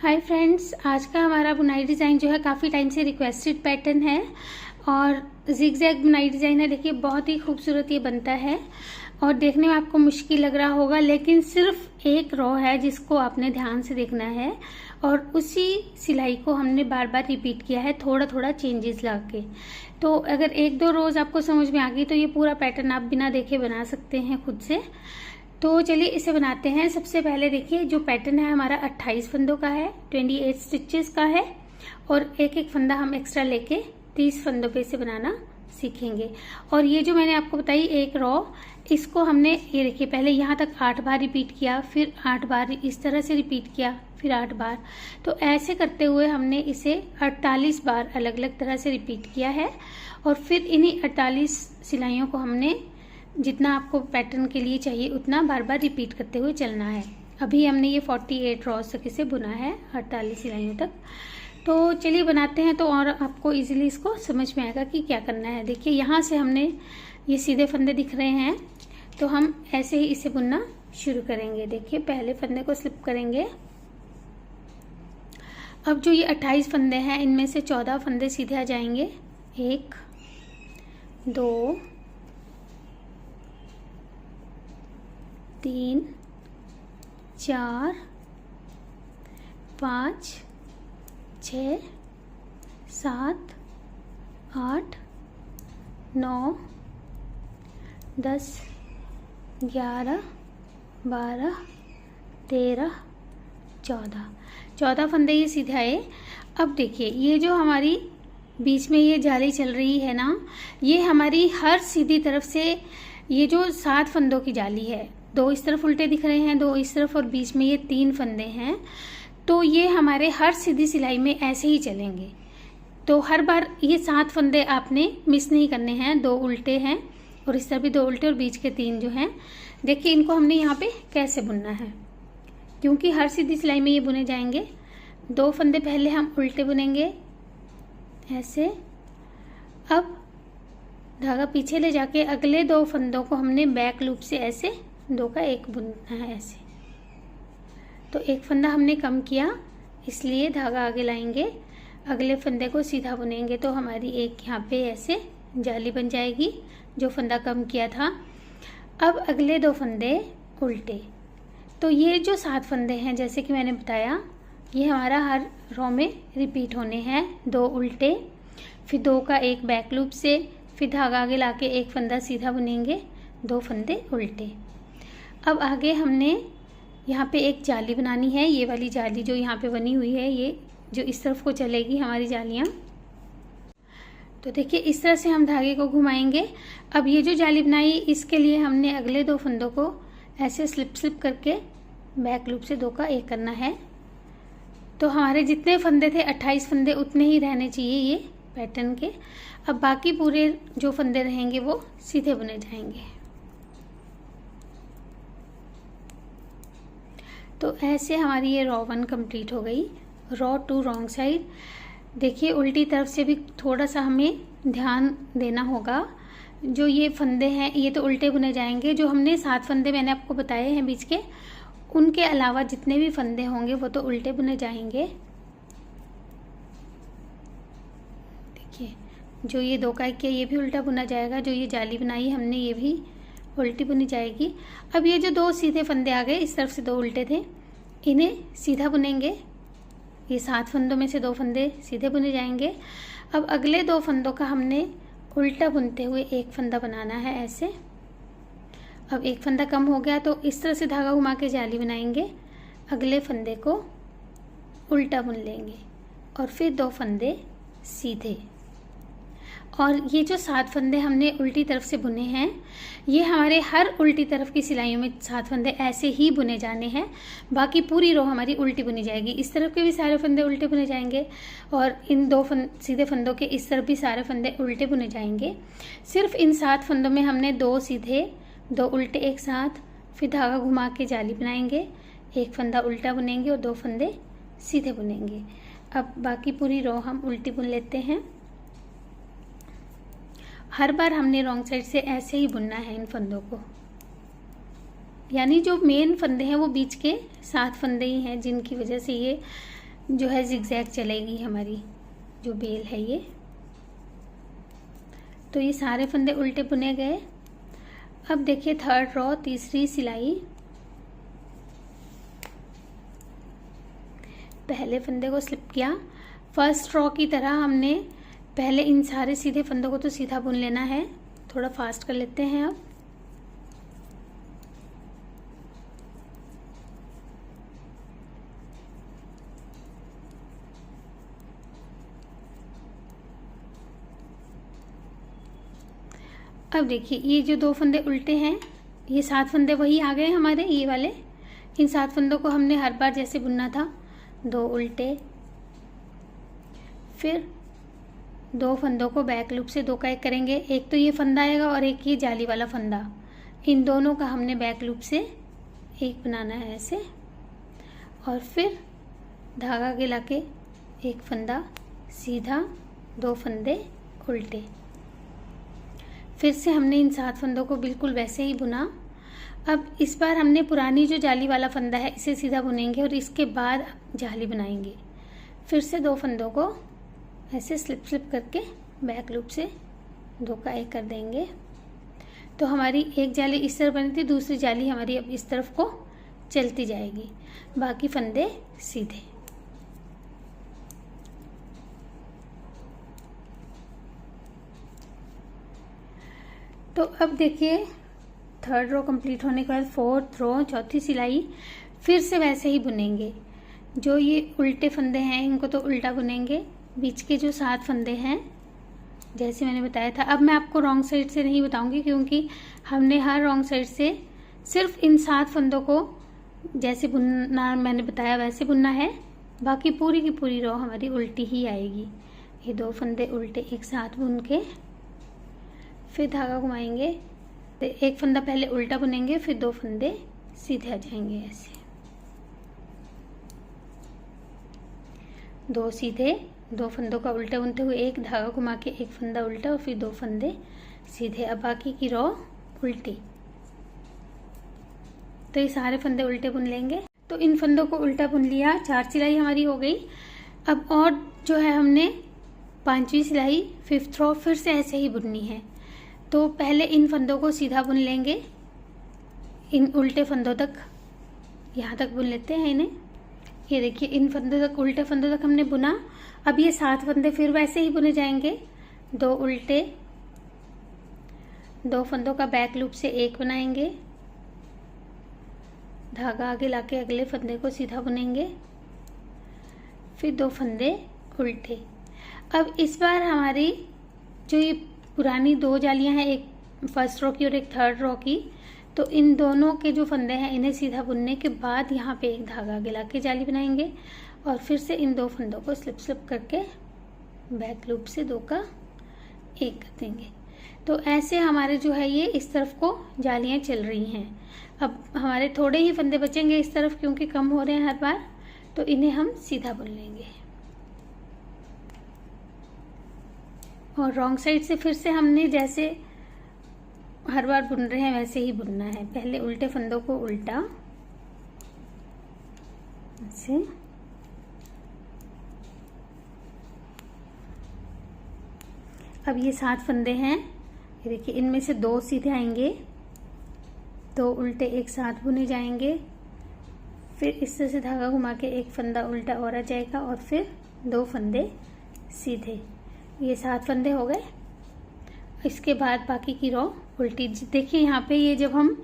Hi friends, आज का हमारा बुनाई डिज़ाइन जो है काफ़ी टाइम से रिक्वेस्टेड पैटर्न है और जिग-जैग बुनाई डिज़ाइन है। देखिए बहुत ही खूबसूरत ये बनता है और देखने में आपको मुश्किल लग रहा होगा, लेकिन सिर्फ एक रो है जिसको आपने ध्यान से देखना है और उसी सिलाई को हमने बार बार रिपीट किया है, थोड़ा थोड़ा चेंजेस ला के। तो अगर एक दो रोज़ आपको समझ में आ गई तो ये पूरा पैटर्न आप बिना देखे बना सकते हैं खुद से। तो चलिए इसे बनाते हैं। सबसे पहले देखिए जो पैटर्न है हमारा 28 फंदों का है, 28 स्टिचेस का है और एक एक फंदा हम एक्स्ट्रा लेके 30 फंदों पे इसे बनाना सीखेंगे। और ये जो मैंने आपको बताई एक रो, इसको हमने ये देखिए पहले यहाँ तक 8 बार रिपीट किया, फिर 8 बार इस तरह से रिपीट किया, फिर 8 बार। तो ऐसे करते हुए हमने इसे 48 बार अलग अलग तरह से रिपीट किया है और फिर इन्हीं 48 सिलाइयों को हमने जितना आपको पैटर्न के लिए चाहिए उतना बार बार रिपीट करते हुए चलना है। अभी हमने ये 48 रॉज तक इसे बुना है, 48 सिलाइयों तक। तो चलिए बनाते हैं तो और आपको इजीली इसको समझ में आएगा कि क्या करना है। देखिए यहाँ से हमने ये सीधे फंदे दिख रहे हैं तो हम ऐसे ही इसे बुनना शुरू करेंगे। देखिए पहले फंदे को स्लिप करेंगे। अब जो ये 28 फंदे हैं इनमें से 14 फंदे सीधे आ जाएंगे। 1 2 3 4 5 6 7 8 9 10 11 12 13 14 फंदे ये सीधे आए। अब देखिए ये जो हमारी बीच में ये जाली चल रही है ना, ये हमारी हर सीधी तरफ से ये जो 7 फंदों की जाली है, 2 इस तरफ उल्टे दिख रहे हैं, 2 इस तरफ और बीच में ये 3 फंदे हैं। तो ये हमारे हर सीधी सिलाई में ऐसे ही चलेंगे। तो हर बार ये 7 फंदे आपने मिस नहीं करने हैं। 2 उल्टे हैं और इस तरफ भी 2 उल्टे और बीच के 3 जो हैं। देखिए इनको हमने यहाँ पे कैसे बुनना है, क्योंकि हर सीधी सिलाई में ये बुने जाएंगे। 2 फंदे पहले हम उल्टे बुनेंगे ऐसे। अब धागा पीछे ले जाके अगले 2 फंदों को हमने बैक लूप से ऐसे 2 का 1 बुनना है ऐसे। तो एक फंदा हमने कम किया इसलिए धागा आगे लाएंगे, अगले फंदे को सीधा बुनेंगे तो हमारी एक यहाँ पे ऐसे जाली बन जाएगी जो फंदा कम किया था। अब अगले 2 फंदे उल्टे। तो ये जो 7 फंदे हैं जैसे कि मैंने बताया, ये हमारा हर रो में रिपीट होने हैं। 2 उल्टे, फिर 2 का 1 बैक लूप से, फिर धागा आगे लाके एक फंदा सीधा बुनेंगे, 2 फंदे उल्टे। अब आगे हमने यहाँ पे एक जाली बनानी है। ये वाली जाली जो यहाँ पे बनी हुई है, ये जो इस तरफ को चलेगी हमारी जालियाँ। तो देखिए इस तरह से हम धागे को घुमाएंगे। अब ये जो जाली बनाई इसके लिए हमने अगले 2 फंदों को ऐसे स्लिप करके बैक लूप से 2 का 1 करना है। तो हमारे जितने फंदे थे 28 फंदे उतने ही रहने चाहिए ये पैटर्न के। अब बाकी पूरे जो फंदे रहेंगे वो सीधे बुने जाएंगे। तो ऐसे हमारी ये रो 1 कंप्लीट हो गई। रो 2 रॉन्ग साइड। देखिए उल्टी तरफ से भी थोड़ा सा हमें ध्यान देना होगा। जो ये फंदे हैं ये तो उल्टे बुने जाएंगे। जो हमने 7 फंदे मैंने आपको बताए हैं बीच के, उनके अलावा जितने भी फंदे होंगे वो तो उल्टे बुने जाएंगे। देखिए जो ये 2 का 1 किया ये भी उल्टा बुना जाएगा। जो ये जाली बनाई हमने ये भी उल्टी बुनी जाएगी। अब ये जो 2 सीधे फंदे आ गए, इस तरफ से 2 उल्टे थे, इन्हें सीधा बुनेंगे। ये 7 फंदों में से 2 फंदे सीधे बुने जाएंगे। अब अगले 2 फंदों का हमने उल्टा बुनते हुए एक फंदा बनाना है ऐसे। अब एक फंदा कम हो गया तो इस तरह से धागा घुमा के जाली बनाएंगे, अगले फंदे को उल्टा बुन लेंगे और फिर 2 फंदे सीधे। और ये जो 7 फंदे हमने उल्टी तरफ से बुने हैं, ये हमारे हर उल्टी तरफ की सिलाइयों में 7 फंदे ऐसे ही बुने जाने हैं। बाकी पूरी रो हमारी उल्टी बुनी जाएगी। इस तरफ के भी सारे फंदे उल्टे बुने जाएंगे और इन 2 सीधे फंदों के इस तरफ भी सारे फंदे उल्टे बुने जाएंगे। सिर्फ इन 7 फंदों में हमने 2 सीधे 2 उल्टे एक साथ, फिर धागा घुमा के जाली बनाएंगे, एक फंदा उल्टा बुनेंगे और 2 फंदे सीधे बुनेंगे। अब बाकी पूरी रो हम उल्टी बुन लेते हैं। हर बार हमने रॉन्ग साइड से ऐसे ही बुनना है इन फंदों को। यानी जो मेन फंदे हैं वो बीच के 7 फंदे ही हैं जिनकी वजह से ये जो है जिगजैग चलेगी हमारी जो बेल है ये। तो ये सारे फंदे उल्टे बुने गए। अब देखिए थर्ड रो, तीसरी सिलाई, पहले फंदे को स्लिप किया। फर्स्ट रो की तरह हमने पहले इन सारे सीधे फंदों को तो सीधा बुन लेना है। थोड़ा फास्ट कर लेते हैं अब देखिए ये जो 2 फंदे उल्टे हैं, ये 7 फंदे वही आ गए हमारे, ये वाले। इन 7 फंदों को हमने हर बार जैसे बुनना था, 2 उल्टे, फिर 2 फंदों को बैक लूप से 2 का 1 करेंगे। एक तो ये फंदा आएगा और एक ये जाली वाला फंदा, इन दोनों का हमने बैक लूप से 1 बनाना है ऐसे। और फिर धागा गिला के 1 फंदा सीधा, 2 फंदे उल्टे। फिर से हमने इन 7 फंदों को बिल्कुल वैसे ही बुना। अब इस बार हमने पुरानी जो जाली वाला फंदा है इसे सीधा बुनेंगे और इसके बाद जाली बनाएंगे। फिर से 2 फंदों को ऐसे स्लिप स्लिप करके बैक लूप से 2 का 1 कर देंगे। तो हमारी एक जाली इस तरफ बनी थी, दूसरी जाली हमारी अब इस तरफ को चलती जाएगी, बाकी फंदे सीधे। तो अब देखिए थर्ड रो कंप्लीट होने के बाद फोर्थ रो, चौथी सिलाई फिर से वैसे ही बुनेंगे। जो ये उल्टे फंदे हैं इनको तो उल्टा बुनेंगे, बीच के जो 7 फंदे हैं जैसे मैंने बताया था। अब मैं आपको रॉन्ग साइड से नहीं बताऊंगी क्योंकि हमने हर रॉन्ग साइड से सिर्फ इन 7 फंदों को जैसे बुनना मैंने बताया वैसे बुनना है, बाकी पूरी की पूरी रो हमारी उल्टी ही आएगी। ये 2 फंदे उल्टे एक साथ बुन के फिर धागा घुमाएंगे, तो 1 फंदा पहले उल्टा बुनेंगे, फिर 2 फंदे सीधे आ जाएंगे ऐसे, 2 सीधे, 2 फंदों का उल्टा बुनते हुए 1 धागा घुमा के 1 फंदा उल्टा और फिर 2 फंदे सीधे। अब बाकी की रो उल्टी। तो ये सारे फंदे उल्टे बुन लेंगे। तो इन फंदों को उल्टा बुन लिया, 4 सिलाई हमारी हो गई। अब और जो है हमने 5वीं सिलाई 5th रो फिर से ऐसे ही बुननी है। तो पहले इन फंदों को सीधा बुन लेंगे, इन उल्टे फंदों तक, यहाँ तक बुन लेते हैं इन्हें। ये देखिए इन फंदों तक, उल्टे फंदों तक हमने बुना। अब ये 7 फंदे फिर वैसे ही बुने जाएंगे, 2 उल्टे, 2 फंदों का बैक लूप से 1 बनाएंगे, धागा आगे लाके अगले फंदे को सीधा बुनेंगे, फिर 2 फंदे उल्टे। अब इस बार हमारी जो ये पुरानी 2 जालियां हैं, एक फर्स्ट रो की और एक थर्ड रो की, तो इन दोनों के जो फंदे हैं इन्हें सीधा बुनने के बाद यहाँ पे एक धागा गिला के जाली बनाएंगे और फिर से इन 2 फंदों को स्लिप स्लिप करके बैक लूप से 2 का 1 कर देंगे। तो ऐसे हमारे जो है ये इस तरफ को जालियां चल रही हैं। अब हमारे थोड़े ही फंदे बचेंगे इस तरफ क्योंकि कम हो रहे हैं हर बार, तो इन्हें हम सीधा बुन लेंगे। और रॉन्ग साइड से फिर से हमने जैसे हर बार बुन रहे हैं वैसे ही बुनना है। पहले उल्टे फंदों को उल्टा ऐसे, अब ये 7 फंदे हैं, ये देखिए इनमें से 2 सीधे आएंगे, 2 उल्टे एक साथ बुने जाएंगे, फिर इस तरह से धागा घुमा के 1 फंदा उल्टा और आ जाएगा और फिर 2 फंदे सीधे। ये 7 फंदे हो गए। इसके बाद बाकी की रो उल्टी। देखिए यहाँ पे ये जब हम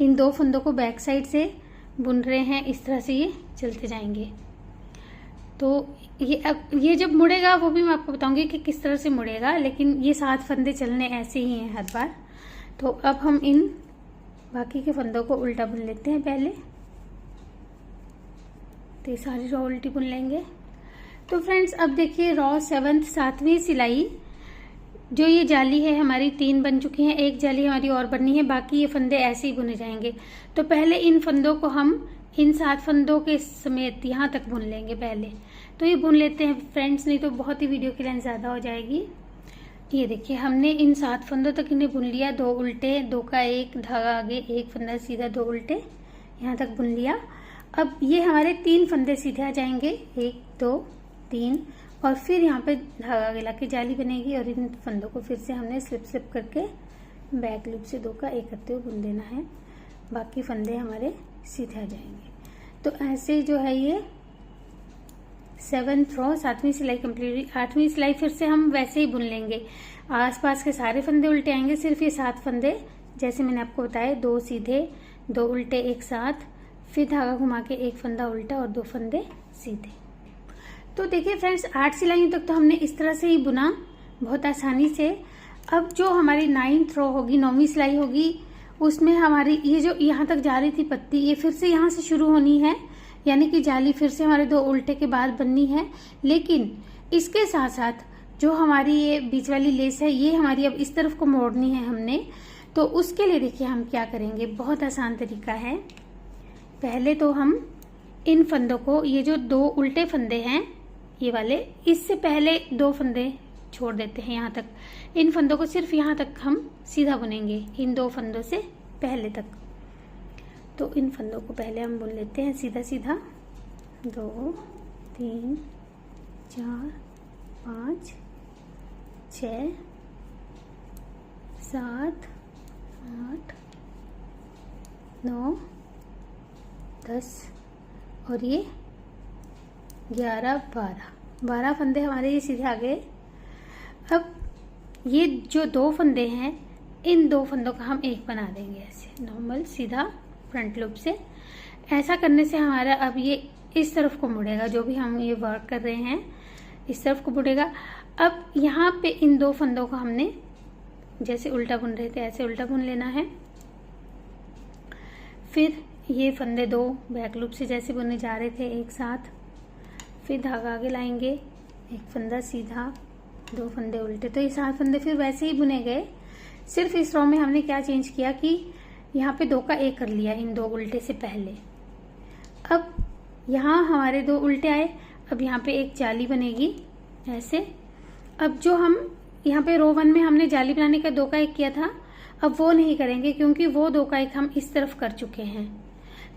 इन 2 फंदों को बैक साइड से बुन रहे हैं इस तरह से ये चलते जाएंगे। तो ये जब मुड़ेगा वो भी मैं आपको बताऊंगी कि किस तरह से मुड़ेगा, लेकिन ये 7 फंदे चलने ऐसे ही हैं हर बार। तो अब हम इन बाकी के फंदों को उल्टा बुन लेते हैं पहले, तो ये सारी रो उल्टी बुन लेंगे। तो फ्रेंड्स अब देखिए रो 7th 7वीं सिलाई, जो ये जाली है हमारी 3 बन चुकी हैं, एक जाली हमारी और बननी है, बाकी ये फंदे ऐसे ही बुने जाएंगे। तो पहले इन फंदों को हम इन 7 फंदों के समेत यहाँ तक बुन लेंगे पहले। तो ये बुन लेते हैं फ्रेंड्स, नहीं तो बहुत ही वीडियो की लेंथ ज़्यादा हो जाएगी। ये देखिए हमने इन 7 फंदों तक इन्हें बुन लिया, 2 उल्टे, 2 का 1 धागा आगे, 1 फंदा सीधा, 2 उल्टे, यहाँ तक बुन लिया। अब ये हमारे 3 फंदे सीधे आ जाएंगे, 1 2 3, और फिर यहाँ पे धागा गिला के जाली बनेगी और इन फंदों को फिर से हमने स्लिप करके बैक लूप से 2 का 1 करते हुए बुन देना है। बाकी फंदे हमारे सीधे आ जाएंगे। तो ऐसे जो है ये 7th रो 7वीं सिलाई कंप्लीट हुई। 8वीं सिलाई फिर से हम वैसे ही बुन लेंगे, आसपास के सारे फंदे उल्टे आएंगे, सिर्फ ये 7 फंदे जैसे मैंने आपको बताया, 2 सीधे 2 उल्टे एक साथ, फिर धागा घुमा के 1 फंदा उल्टा और 2 फंदे सीधे। तो देखिए फ्रेंड्स, 8 सिलाइयों तक तो हमने इस तरह से ही बुना बहुत आसानी से। अब जो हमारी 9th रो होगी, 9वीं सिलाई होगी, उसमें हमारी ये जो यहाँ तक जा रही थी पत्ती, ये फिर से यहाँ से शुरू होनी है, यानी कि जाली फिर से हमारे 2 उल्टे के बाद बननी है। लेकिन इसके साथ साथ जो हमारी ये बीच वाली लेस है, ये हमारी अब इस तरफ को मोड़नी है हमने। तो उसके लिए देखिए हम क्या करेंगे, बहुत आसान तरीका है। पहले तो हम इन फंदों को, ये जो 2 उल्टे फंदे हैं ये वाले, इससे पहले 2 फंदे छोड़ देते हैं यहाँ तक। इन फंदों को सिर्फ यहाँ तक हम सीधा बुनेंगे, इन 2 फंदों से पहले तक। तो इन फंदों को पहले हम बुन लेते हैं सीधा सीधा। 2 3 4 5 6 7 8 9 10 और ये 11 12 फंदे हमारे ये सीधे आ गए। अब ये जो 2 फंदे हैं, इन 2 फंदों का हम एक बना देंगे ऐसे नॉर्मल सीधा फ्रंट लूप से। ऐसा करने से हमारा अब ये इस तरफ को मुड़ेगा, जो भी हम ये वर्क कर रहे हैं इस तरफ को मुड़ेगा। अब यहाँ पे इन 2 फंदों को हमने जैसे उल्टा बुन रहे थे ऐसे उल्टा बुन लेना है। फिर ये फंदे 2 बैक लूप से जैसे बुने जा रहे थे एक साथ, फिर धागा आगे लाएंगे, 1 फंदा सीधा 2 फंदे उल्टे। तो ये 7 फंदे फिर वैसे ही बुने गए। सिर्फ इस रो में हमने क्या चेंज किया कि यहाँ पे 2 का 1 कर लिया इन 2 उल्टे से पहले। अब यहाँ हमारे 2 उल्टे आए, अब यहाँ पे एक जाली बनेगी ऐसे। अब जो हम यहाँ पे रो 1 में हमने जाली बनाने का 2 का 1 किया था, अब वो नहीं करेंगे क्योंकि वो 2 का 1 हम इस तरफ कर चुके हैं।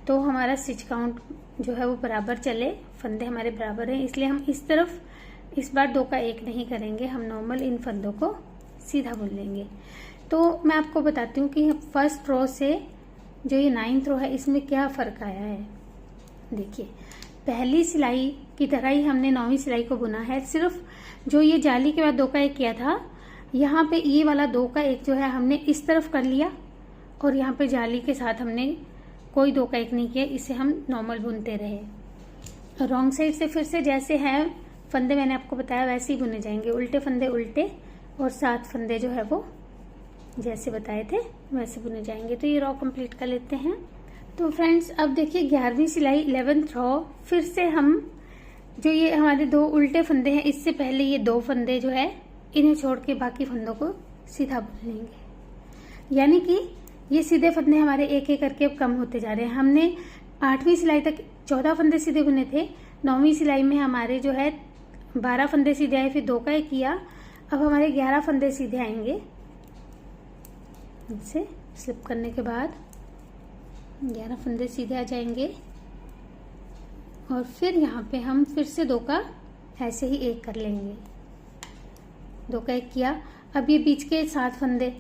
तो हमारा स्टिच काउंट जो है वो बराबर चले, फंदे हमारे बराबर हैं, इसलिए हम इस तरफ इस बार 2 का 1 नहीं करेंगे, हम नॉर्मल इन फंदों को सीधा बुन लेंगे। तो मैं आपको बताती हूँ कि फर्स्ट रो से जो ये 9th रो है इसमें क्या फ़र्क आया है। देखिए, पहली सिलाई की तरह ही हमने 9वीं सिलाई को बुना है, सिर्फ जो ये जाली के बाद 2 का 1 किया था, यहाँ पे ये वाला 2 का 1 जो है हमने इस तरफ कर लिया और यहाँ पे जाली के साथ हमने कोई 2 का 1 नहीं किया, इसे हम नॉर्मल बुनते रहे। रॉन्ग साइड से फिर से जैसे है फंदे मैंने आपको बताया वैसे ही बुने जाएंगे, उल्टे फंदे उल्टे और 7 फंदे जो है वो जैसे बताए थे वैसे बुने जाएंगे। तो ये रो कंप्लीट कर लेते हैं। तो फ्रेंड्स, अब देखिए 11वीं सिलाई 11th रो, फिर से हम जो ये हमारे 2 उल्टे फंदे हैं, इससे पहले ये 2 फंदे जो है इन्हें छोड़ के बाकी फंदों को सीधा बुन लेंगे। यानी कि ये सीधे फंदे हमारे एक एक करके अब कम होते जा रहे हैं। हमने 8वीं सिलाई तक 14 फंदे सीधे बुने थे, 9वीं सिलाई में हमारे जो है 12 फंदे सीधे आए, फिर 2 का 1 किया, अब हमारे 11 फंदे सीधे आएंगे। इनसे स्लिप करने के बाद 11 फंदे सीधे आ जाएंगे और फिर यहाँ पे हम फिर से 2 का ऐसे ही 1 कर लेंगे। 2 का 1 किया, अब ये बीच के 7 फंदे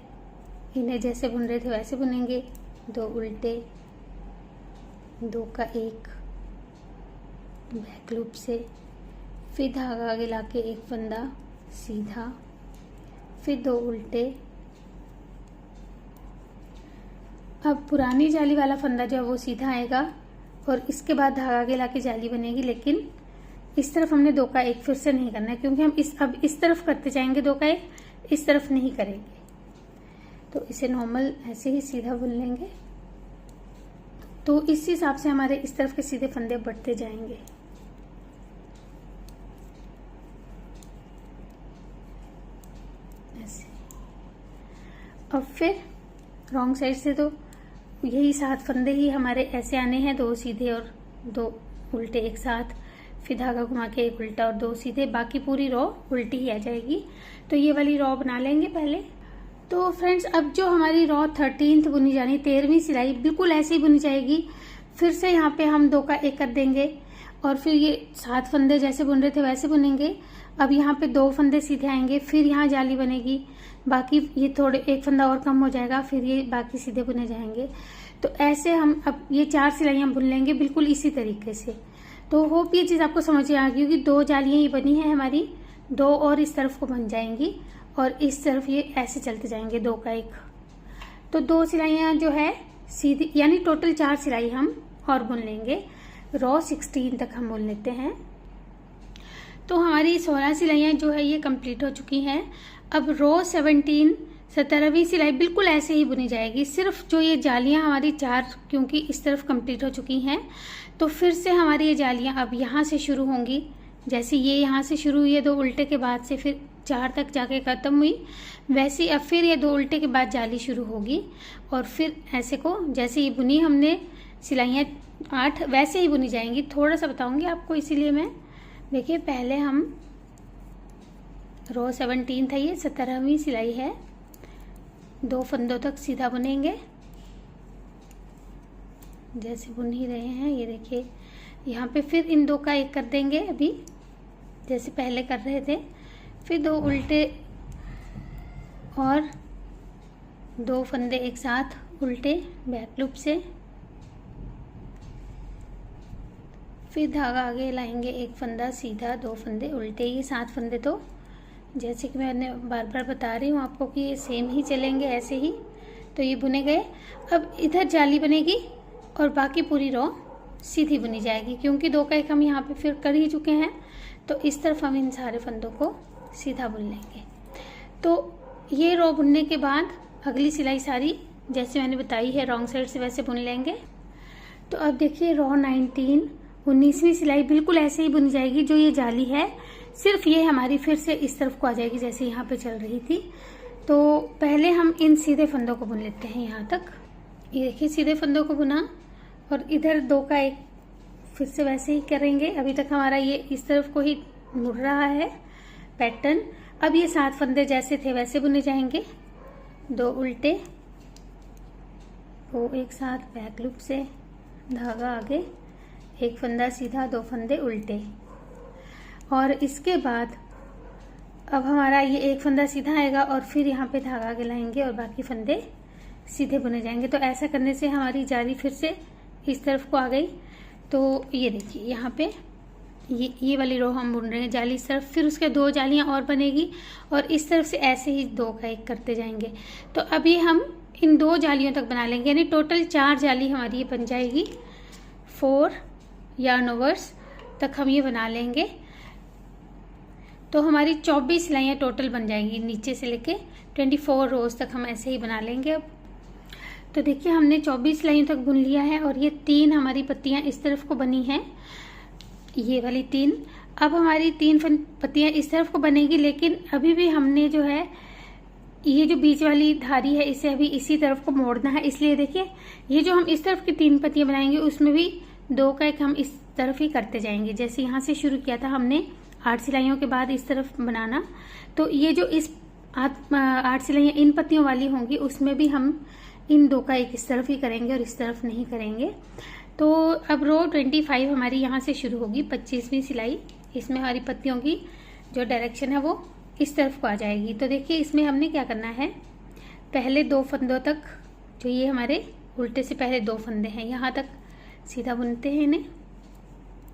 इन्हें जैसे बुन रहे थे वैसे बुनेंगे, 2 उल्टे 2 का 1 बैक लूप से, फिर धागा आगे लाके 1 फंदा सीधा, फिर 2 उल्टे। अब पुरानी जाली वाला फंदा जो है वो सीधा आएगा और इसके बाद धागा आगे लाके जाली बनेगी, लेकिन इस तरफ हमने 2 का 1 फिर से नहीं करना है क्योंकि हम अब इस तरफ करते जाएंगे 2 का 1, इस तरफ नहीं करेंगे। तो इसे नॉर्मल ऐसे ही सीधा बुन लेंगे। तो इस हिसाब से हमारे इस तरफ के सीधे फंदे बढ़ते जाएंगे। ऐसे। अब फिर रॉन्ग साइड से तो यही 7 फंदे ही हमारे ऐसे आने हैं, 2 सीधे और 2 उल्टे एक साथ, फिर धागा घुमा के 1 उल्टा और 2 सीधे, बाकी पूरी रो उल्टी ही आ जाएगी। तो ये वाली रो बना लेंगे पहले। तो फ्रेंड्स, अब जो हमारी रो 13th बुनी जानी, 13वीं सिलाई बिल्कुल ऐसे ही बुनी जाएगी। फिर से यहाँ पे हम 2 का 1 कर देंगे और फिर ये 7 फंदे जैसे बुन रहे थे वैसे बुनेंगे। अब यहाँ पे 2 फंदे सीधे आएंगे, फिर यहाँ जाली बनेगी, बाकी ये थोड़े 1 फंदा और कम हो जाएगा, फिर ये बाकी सीधे बुने जाएंगे। तो ऐसे हम अब ये 4 सिलाइयाँ बुन लेंगे बिल्कुल इसी तरीके से। तो होप ये चीज़ आपको समझ में आ गई होगी। 2 जालियाँ ये बनी है हमारी, 2 और इस तरफ को बन जाएंगी और इस तरफ ये ऐसे चलते जाएंगे 2 का 1। तो 2 सिलाइयाँ जो है सीधी, यानी टोटल 4 सिलाई हम और बुन लेंगे। रो 16 तक हम बुन लेते हैं। तो हमारी 16 सिलाइयाँ जो है ये कंप्लीट हो चुकी हैं। अब रो 17 17वीं सिलाई बिल्कुल ऐसे ही बुनी जाएगी। सिर्फ जो ये जालियाँ हमारी 4 क्योंकि इस तरफ कंप्लीट हो चुकी हैं, तो फिर से हमारी ये जालियाँ अब यहाँ से शुरू होंगी। जैसे ये यहाँ से शुरू हुई है 2 उल्टे के बाद से फिर 4 तक जाके ख़त्म हुई, वैसे अब फिर ये 2 उल्टे के बाद जाली शुरू होगी और फिर ऐसे को जैसे ये बुनी हमने सिलाइयाँ 8 वैसे ही बुनी जाएंगी। थोड़ा सा बताऊंगी आपको, इसीलिए मैं देखिए पहले हम रो 17 था, ये 17वीं सिलाई है, 2 फंदों तक सीधा बुनेंगे जैसे बुन ही रहे हैं। ये देखिए यहाँ पे फिर इन 2 का 1 कर देंगे अभी जैसे पहले कर रहे थे, फिर 2 उल्टे और 2 फंदे एक साथ उल्टे बैक लूप से, फिर धागा आगे लाएंगे 1 फंदा सीधा, 2 फंदे उल्टे। ये 7 फंदे तो जैसे कि मैंने बार बार बता रही हूँ आपको कि ये सेम ही चलेंगे ऐसे ही। तो ये बुने गए। अब इधर जाली बनेगी और बाकी पूरी रो सीधी बुनी जाएगी क्योंकि 2 का 1 हम यहाँ पे फिर कर ही चुके हैं। तो इस तरफ हम इन सारे फंदों को सीधा बुन लेंगे। तो ये रो बुनने के बाद अगली सिलाई सारी जैसे मैंने बताई है रॉन्ग साइड से वैसे बुन लेंगे। तो अब देखिए रो 19 19वीं सिलाई बिल्कुल ऐसे ही बुनी जाएगी। जो ये जाली है सिर्फ ये हमारी फिर से इस तरफ को आ जाएगी जैसे यहाँ पे चल रही थी। तो पहले हम इन सीधे फंदों को बुन लेते हैं यहाँ तक। ये देखिए सीधे फंदों को बुना और इधर 2 का 1 फिर से वैसे ही करेंगे। अभी तक हमारा ये इस तरफ को ही मुड़ रहा है पैटर्न। अब ये 7 फंदे जैसे थे वैसे बुने जाएंगे, 2 उल्टे, वो एक साथ बैक लूप से, धागा आगे, 1 फंदा सीधा, 2 फंदे उल्टे। और इसके बाद अब हमारा ये 1 फंदा सीधा आएगा और फिर यहाँ पे धागा आगे लाएंगे और बाकी फंदे सीधे बुने जाएंगे। तो ऐसा करने से हमारी जाली फिर से इस तरफ को आ गई। तो ये देखिए यहाँ पे ये वाली रो हम बुन रहे हैं जाली इस तरफ, फिर उसके 2 जालियाँ और बनेगी और इस तरफ से ऐसे ही 2 का 1 करते जाएंगे। तो अभी हम इन 2 जालियों तक बना लेंगे, यानी टोटल 4 जाली हमारी ये बन जाएगी। 4 यार्न ओवर्स तक हम ये बना लेंगे तो हमारी 24 सिलाइयाँ टोटल बन जाएंगी। नीचे से लेके 24 रोज तक हम ऐसे ही बना लेंगे। अब तो देखिए हमने 24 सिलाइयों तक बुन लिया है और ये 3 हमारी पत्तियाँ इस तरफ को बनी हैं, ये वाली 3। अब हमारी 3 पत्तियाँ इस तरफ को बनेगी, लेकिन अभी भी हमने जो है ये जो बीच वाली धारी है इसे अभी इसी तरफ को मोड़ना है। इसलिए देखिए ये जो हम इस तरफ की 3 पत्तियाँ बनाएंगे उसमें भी 2 का 1 हम इस तरफ ही करते जाएंगे। जैसे यहाँ से शुरू किया था हमने 8 सिलाइयों के बाद इस तरफ बनाना, तो ये जो इस 8 सिलाइयाँ इन पत्तियों वाली होंगी उसमें भी हम इन 2 का 1 इस तरफ ही करेंगे और इस तरफ नहीं करेंगे। तो अब रो 25 हमारी यहाँ से शुरू होगी, 25वीं सिलाई। इसमें हमारी पत्तियों की जो डायरेक्शन है वो इस तरफ को आ जाएगी। तो देखिए इसमें हमने क्या करना है, पहले 2 फंदों तक जो ये हमारे उल्टे से पहले 2 फंदे हैं यहाँ तक सीधा बुनते हैं इन्हें,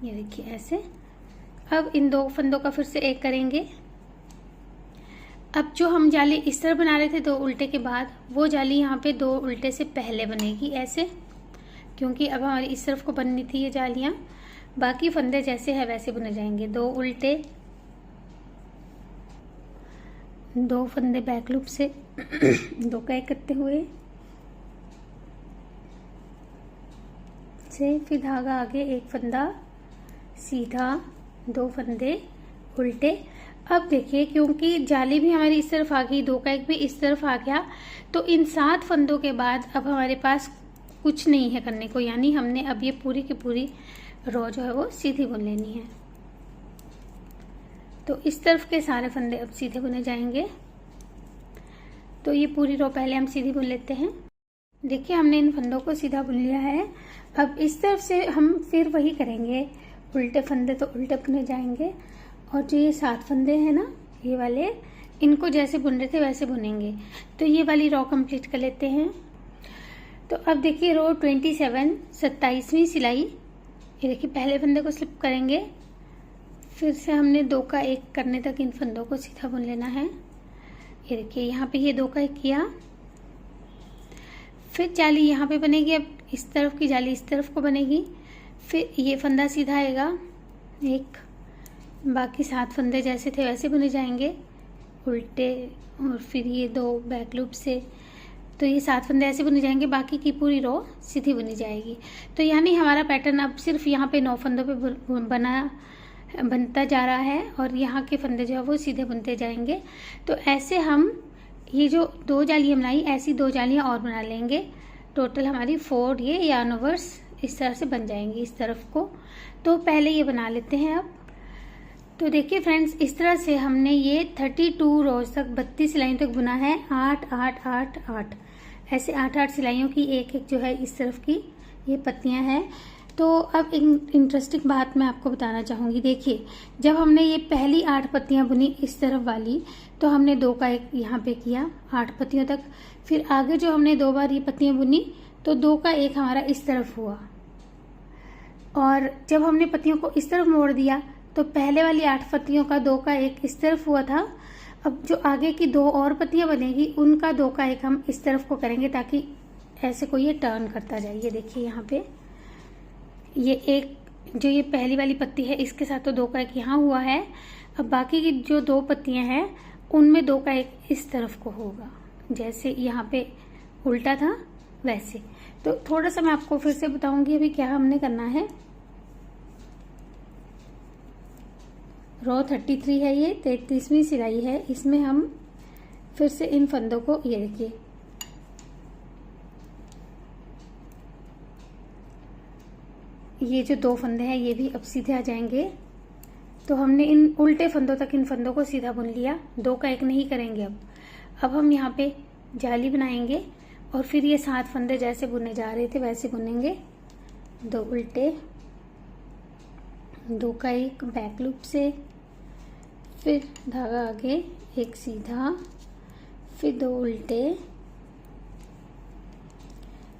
ये देखिए ऐसे। अब इन 2 फंदों का फिर से 1 करेंगे। अब जो हम जाली इस तरह बना रहे थे 2 उल्टे के बाद, वो जाली यहाँ पे 2 उल्टे से पहले बनेगी ऐसे, क्योंकि अब हमारी इस तरफ को बननी थी ये जालियाँ। बाकी फंदे जैसे है वैसे बुने जाएंगे, 2 उल्टे, 2 फंदे बैक लूप से 2 का 1 करते हुए से, फिर धागा आगे 1 फंदा सीधा, 2 फंदे उल्टे। अब देखिए क्योंकि जाली भी हमारी इस तरफ आ गई, 2 का 1 भी इस तरफ आ गया, तो इन 7 फंदों के बाद अब हमारे पास कुछ नहीं है करने को, यानी हमने अब ये पूरी की पूरी रो जो है वो सीधी बुन लेनी है। तो इस तरफ के सारे फंदे अब सीधे बुने जाएंगे। तो ये पूरी रो पहले हम सीधी बुन लेते हैं। देखिए हमने इन फंदों को सीधा बुन लिया है। अब इस तरफ से हम फिर वही करेंगे, उल्टे फंदे तो उल्टे बुने जाएंगे और जो ये 7 फंदे हैं ना ये वाले, इनको जैसे बुन रहे थे वैसे बुनेंगे। तो ये वाली रो कंप्लीट कर लेते हैं। तो अब देखिए रो 27 27वीं सिलाई, ये देखिए पहले फंदे को स्लिप करेंगे, फिर से हमने 2 का 1 करने तक इन फंदों को सीधा बुन लेना है। ये देखिए यहाँ पे ये 2 का 1 किया, फिर जाली यहाँ पे बनेगी। अब इस तरफ की जाली इस तरफ को बनेगी, फिर ये फंदा सीधा आएगा एक, बाकी 7 फंदे जैसे थे वैसे बुने जाएंगे उल्टे, और फिर ये 2 बैक लूप से, तो ये 7 फंदे ऐसे बुने जाएंगे, बाकी की पूरी रो सीधी बुनी जाएगी। तो यानी हमारा पैटर्न अब सिर्फ यहाँ पे 9 फंदों पे बनता जा रहा है और यहाँ के फंदे जो है वो सीधे बुनते जाएंगे। तो ऐसे हम ये जो 2 जालियाँ बनाई, ऐसी 2 जालियाँ और बना लेंगे। टोटल हमारी 4 ये यार्न ओवर्स इस तरह से बन जाएंगी इस तरफ को। तो पहले ये बना लेते हैं अब। तो देखिए फ्रेंड्स, इस तरह से हमने ये 32 रोज तक 32 सिलाइयों तक बुना है। 8 8 8 8 ऐसे 8 सिलाइयों की एक एक जो है इस तरफ की ये पत्तियां हैं। तो अब एक इंटरेस्टिंग बात मैं आपको बताना चाहूँगी। देखिए जब हमने ये पहली 8 पत्तियां बुनी इस तरफ वाली, तो हमने 2 का 1 यहाँ पे किया 8 पत्तियों तक। फिर आगे जो हमने 2 बार ये पत्तियां बुनी तो 2 का 1 हमारा इस तरफ हुआ, और जब हमने पत्तियों को इस तरफ मोड़ दिया तो पहले वाली 8 पत्तियों का 2 का 1 इस तरफ हुआ था। अब जो आगे की 2 और पत्तियां बनेगी उनका 2 का 1 हम इस तरफ को करेंगे, ताकि ऐसे को ये टर्न करता जाए। ये देखिए यहाँ पे ये एक जो ये पहली वाली पत्ती है इसके साथ तो 2 का 1 यहाँ हुआ है। अब बाकी की जो 2 पत्तियां हैं उनमें 2 का 1 इस तरफ को होगा, जैसे यहाँ पे उल्टा था वैसे। तो थोड़ा सा मैं आपको फिर से बताऊंगी अभी क्या हमने करना है। रो 33 है, ये 33वीं सिलाई है। इसमें हम फिर से इन फंदों को, ये देखिए ये जो 2 फंदे हैं ये भी अब सीधे आ जाएंगे। तो हमने इन उल्टे फंदों तक इन फंदों को सीधा बुन लिया, 2 का 1 नहीं करेंगे। अब हम यहाँ पे जाली बनाएंगे और फिर ये 7 फंदे जैसे बुने जा रहे थे वैसे बुनेंगे। 2 उल्टे, 2 का 1 बैक लूप से, फिर धागा आगे 1 सीधा, फिर 2 उल्टे।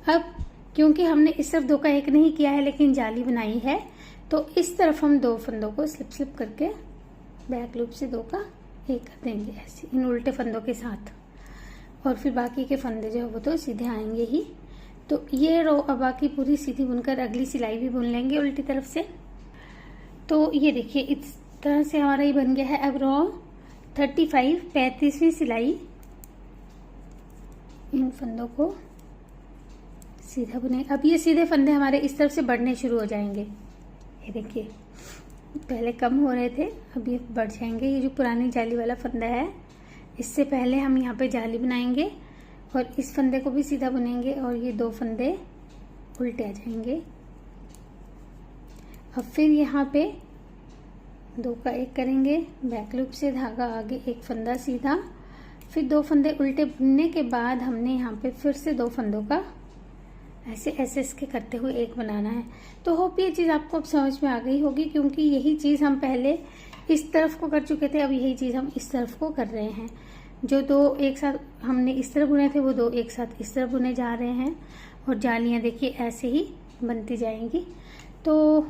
अब क्योंकि हमने इस तरफ 2 का 1 नहीं किया है लेकिन जाली बनाई है, तो इस तरफ हम 2 फंदों को स्लिप करके बैक लूप से 2 का 1 कर देंगे ऐसे इन उल्टे फंदों के साथ, और फिर बाकी के फंदे जो है वो तो सीधे आएंगे ही। तो ये रो अब बाकी पूरी सीधी बुनकर अगली सिलाई भी बुन लेंगे उल्टी तरफ से। तो ये देखिए इस तरह से हमारा ये बन गया है। अब रो 35 35वीं सिलाई, इन फंदों को सीधा बुने। अब ये सीधे फंदे हमारे इस तरफ से बढ़ने शुरू हो जाएंगे। ये देखिए पहले कम हो रहे थे, अब ये बढ़ जाएंगे। ये जो पुरानी जाली वाला फंदा है इससे पहले हम यहाँ पे जाली बनाएंगे और इस फंदे को भी सीधा बुनेंगे और ये 2 फंदे उल्टे आ जाएंगे। अब फिर यहाँ पे 2 का 1 करेंगे, बैक लूप से धागा आगे 1 फंदा सीधा, फिर 2 फंदे उल्टे बुनने के बाद हमने यहाँ पे फिर से 2 फंदों का ऐसे ऐसे इसके करते हुए 1 बनाना है। तो होप ये चीज़ आपको अब समझ में आ गई होगी, क्योंकि यही चीज़ हम पहले इस तरफ को कर चुके थे, अब यही चीज़ हम इस तरफ को कर रहे हैं। जो 2 एक साथ हमने इस तरफ बुने थे वो 2 एक साथ इस तरफ बुने जा रहे हैं, और जालियाँ देखिए ऐसे ही बनती जाएंगी। तो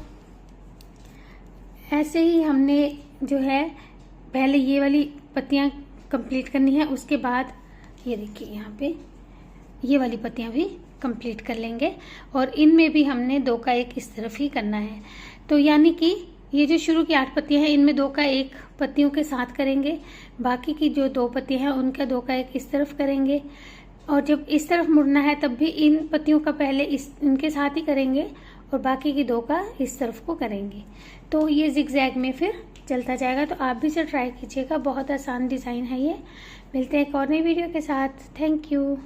ऐसे ही हमने जो है पहले ये वाली पत्तियाँ कंप्लीट करनी है, उसके बाद ये देखिए यहाँ पे ये वाली पत्तियाँ भी कंप्लीट कर लेंगे, और इनमें भी हमने 2 का 1 इस तरफ ही करना है। तो यानी कि ये जो शुरू की 8 पत्तियां हैं इनमें 2 का 1 पत्तियों के साथ करेंगे, बाकी की जो 2 पत्तियां हैं उनका 2 का 1 इस तरफ करेंगे, और जब इस तरफ मुड़ना है तब भी इन पत्तियों का पहले इनके साथ ही करेंगे और बाकी की 2 का इस तरफ को करेंगे। तो ये जिगजैग में फिर चलता जाएगा। तो आप भी इसे ट्राई कीजिएगा, बहुत आसान डिज़ाइन है ये। मिलते हैं एक और नई वीडियो के साथ। Thank you.